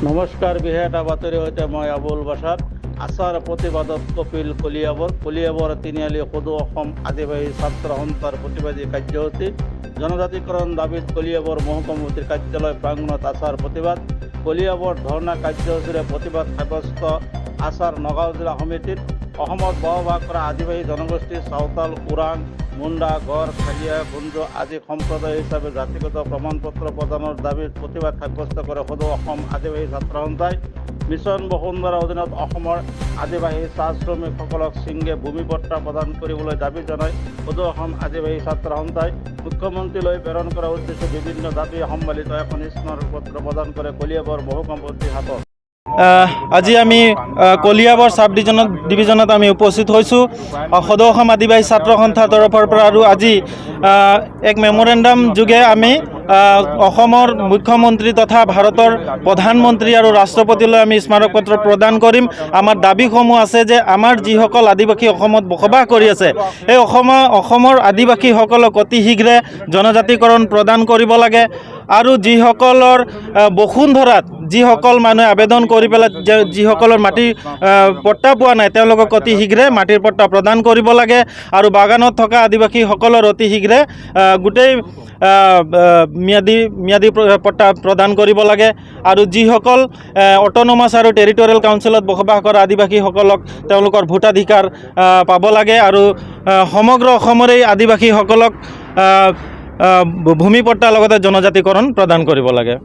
নমস্কাৰ বিহেটা বাতৰি সৈতে মই আবুল বাছাৰ আচাৰ প্ৰতিবাদত কপিল কলিয়াবৰ তিনিআলি সদৌ অসম আদিবাসী ছাত্ৰ সন্থাৰ প্ৰতিবাদী কাৰ্যসূচী জনজাতিকৰণ দাবীত কলিয়াবৰ মহকুমাধিপতিৰ কাৰ্যালয় প্ৰাংগণত আচাৰ প্ৰতিবাদ কলিয়াবৰ ধৰ্ণা কাৰ্যসূচীৰে প্ৰতিবাদ সাব্যস্ত আচাৰ নগাঁও জিলা সমিতিত অসমত বসবাস কৰা আদিবাসী জনগোষ্ঠী চাওতাল ওৰাং মুণ্ডা গড় খালিয়া গুঞ্জ আদি সম্প্ৰদায় হিচাপে জাতিগত প্ৰমাণপত্ৰ প্ৰদানৰ দাবীত প্ৰতিবাদ সাব্যস্ত কৰে সদৌ অসম আদিবাসী ছাত্ৰ সন্থাই মিছন বসুন্ধৰাৰ অধীনত অসমৰ আদিবাসী চাহ শ্ৰমিকসকলক ছিংগে ভূমি পট্টা প্ৰদান কৰিবলৈ দাবী জনাই সদৌ অসম আদিবাসী ছাত্ৰ সন্থাই মুখ্যমন্ত্ৰীলৈ প্ৰেৰণ কৰাৰ উদ্দেশ্যে বিভিন্ন দাবী সম্মিলিত এখন স্মাৰকপত্ৰ প্ৰদান কৰে কলিয়াবৰ মহকুমাপতিৰ হাতত। আজি আমি কলিয়াবৰ সাব ডিভিজনত আমি উপস্থিত হৈছোঁ সদৌ অসম আদিবাসী ছাত্ৰ সন্থাৰ তৰফৰ পৰা আৰু আজি এক মেমৰেণ্ডাম যোগে আমি অসমৰ মুখ্যমন্ত্ৰী তথা ভাৰতৰ প্ৰধানমন্ত্ৰী আৰু ৰাষ্ট্ৰপতিলৈ আমি স্মাৰকপত্ৰ প্ৰদান কৰিম। আমাৰ দাবীসমূহ আছে যে আমাৰ যিসকল আদিবাসী অসমত বসবাস কৰি আছে এই অসমৰ আদিবাসীসকলক অতি শীঘ্ৰে জনজাতিকৰণ প্ৰদান কৰিব লাগে আৰু যিসকলৰ বসুন্ধৰাত যিসকল মানুহে আবেদন কৰি পেলাই যিসকলৰ মাটিৰ পট্টা পোৱা নাই তেওঁলোকক অতি শীঘ্ৰে মাটিৰ পট্টা প্ৰদান কৰিব লাগে আৰু বাগানত থকা আদিবাসীসকলৰ অতি শীঘ্ৰে গোটেই ম্যাদী পট্টা প্ৰদান কৰিব লাগে আৰু যিসকল অট'নমাছ আৰু টেৰিটৰিয়েল কাউন্সিলত বসবাস কৰা আদিবাসীসকলক তেওঁলোকৰ ভোটাধিকাৰ পাব লাগে আৰু সমগ্ৰ অসমৰে আদিবাসীসকলক ভূমি পট্টাৰ লগতে জনজাতিকৰণ প্ৰদান কৰিব লাগে।